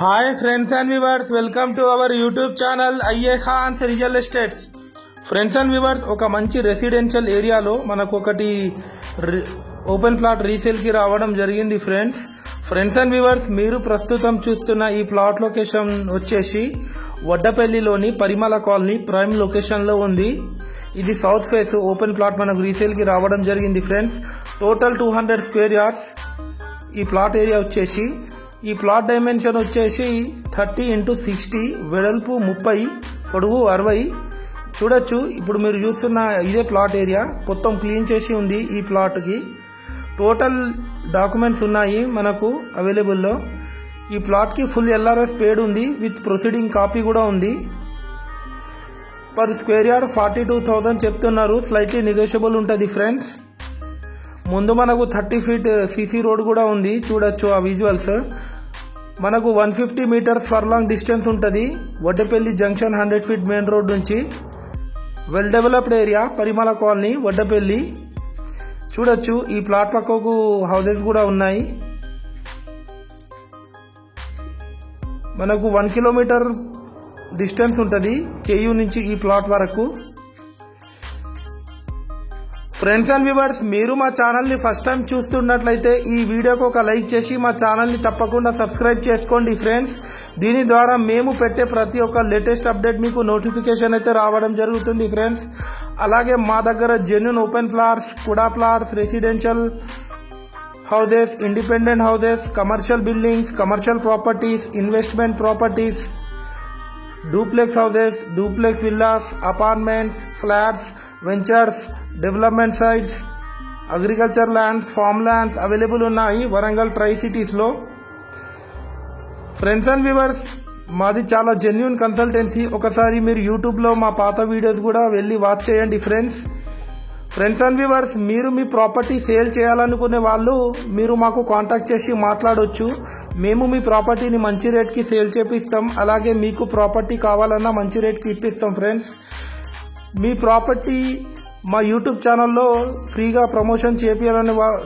Hi friends and viewers, welcome to our YouTube channel IA Khans real estates. Friends and viewers, ఒక మంచి residential ఏరియాలో మనకు ఒకటి open plot రీసేల్కి రావడం జరిగింది. ఫ్రెండ్స్ అండ్ వ్యూవర్స్, మీరు ప్రస్తుతం చూస్తున్న ఈ ప్లాట్ లొకేషన్ వచ్చేసి వడ్డపల్లిలోని పరిమళ కాలనీ ప్రైమ్ లొకేషన్లో ఉంది. ఇది సౌత్ ఫేస్ ఓపెన్ ప్లాట్ మనకు రీసేల్కి రావడం జరిగింది. ఫ్రెండ్స్, టోటల్ 200 స్క్వేర్ యార్డ్స్ ఈ ప్లాట్ ఏరియా వచ్చేసి. ఈ ప్లాట్ డైమెన్షన్ వచ్చేసి 30x60, వెడల్పు 30, పొడవు 60. చూడొచ్చు, ఇప్పుడు మీరు చూస్తున్న ఇదే ప్లాట్ ఏరియా మొత్తం క్లీన్ చేసి ఉంది. ఈ ప్లాట్కి టోటల్ డాక్యుమెంట్స్ ఉన్నాయి మనకు అవైలబుల్లో. ఈ ప్లాట్కి ఫుల్ LRS పేడ్ ఉంది, విత్ ప్రొసీడింగ్ కాపీ కూడా ఉంది. పర్ స్క్వేర్ యార్డ్ 42,000 చెప్తున్నారు, స్లైట్లీ నెగోషియబుల్ ఉంటుంది. ఫ్రెండ్స్, ముందు మనకు 30 ఫీట్ CC రోడ్ కూడా ఉంది. చూడొచ్చు ఆ విజువల్స్. మనకు 150 మీటర్స్ ఫర్లాంగ్ డిస్టెన్స్ ఉంటుంది Vaddapalli junction 100 feet main road నుంచి. వెల్ డెవలప్డ్ ఏరియా పరిమళ కాలనీ వడ్డపల్లి. చూడొచ్చు, ఈ ప్లాట్ పక్కకు హౌసెస్ కూడా ఉన్నాయి. మనకు 1 కిలోమీటర్ డిస్టెన్స్ ఉంటుంది కేయూ నుంచి ఈ ప్లాట్ వరకు. ఫ్రెండ్స్ అండ్ వ్యూవర్స్, మీరు మా ఛానల్ని ఫస్ట్ టైం చూస్తున్నట్లయితే ఈ వీడియోకి ఒక లైక్ చేసి మా ఛానల్ని తప్పకుండా సబ్స్క్రైబ్ చేసుకోండి. ఫ్రెండ్స్, దీని ద్వారా మేము పెట్టే ప్రతి ఒక్క లేటెస్ట్ అప్డేట్ మీకు నోటిఫికేషన్ అయితే రావడం జరుగుతుంది. ఫ్రెండ్స్, అలాగే మా దగ్గర జెన్యూన్ ఓపెన్ ప్లాట్స్, కుడా plots, residential houses, independent houses, commercial buildings, commercial properties, investment properties, duplex houses, duplex villas, apartments, flats, ventures, development sites, agriculture lands, farm lands available ఉన్నాయి Warangal tri సిటీస్లో. Friends and viewers, మాది చాలా genuine consultancy. ఒకసారి మీరు యూట్యూబ్లో మా పాత videos కూడా వెళ్ళి వాచ్ చేయండి. ఫ్రెండ్స్ అండ్ వ్యూవర్స్, మీరు మీ ప్రాపర్టీ సేల్ చేయాలనుకునే వాళ్ళు మీరు మాకు కాంటాక్ట్ చేసి మాట్లాడొచ్చు. మేము మీ ప్రాపర్టీని మంచి రేట్కి సేల్ చేపిస్తాం. అలాగే మీకు ప్రాపర్టీ కావాలన్నా మంచి రేట్కి ఇప్పిస్తాం. ఫ్రెండ్స్, మీ ప్రాపర్టీ మా యూట్యూబ్ ఛానల్లో ఫ్రీగా ప్రమోషన్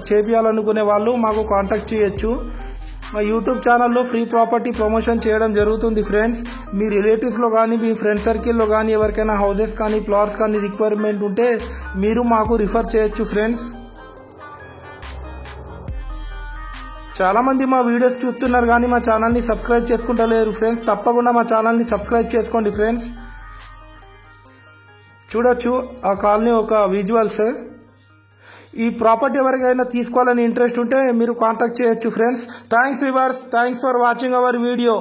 చేపియాలనుకునే వాళ్ళు మాకు కాంటాక్ట్ చేయొచ్చు. మా యూట్యూబ్ ఛానల్లో ఫ్రీ ప్రాపర్టీ ప్రమోషన్ చేయడం జరుగుతుంది. ఫ్రెండ్స్, మీ రిలేటివ్స్లో కానీ మీ ఫ్రెండ్ సర్కిల్లో కానీ ఎవరికైనా హౌసెస్ కానీ ప్లాట్స్ కానీ రిక్వైర్మెంట్ ఉంటే మీరు మాకు రిఫర్ చేయొచ్చు. ఫ్రెండ్స్, చాలామంది మా వీడియోస్ చూస్తున్నారు కానీ మా ఛానల్ని సబ్స్క్రైబ్ చేసుకుంటలేరు. ఫ్రెండ్స్, తప్పకుండా మా ఛానల్ని సబ్స్క్రైబ్ చేసుకోండి. ఫ్రెండ్స్, చూడొచ్చు ఆ కాలనీ ఒక విజువల్స్. ఈ ప్రాపర్టీ ఎవరికైనా తీసుకోవాలని ఇంట్రెస్ట్ ఉంటే మీరు కాంటాక్ట్ చేయొచ్చు. Friends, thanks viewers, thanks for watching our video.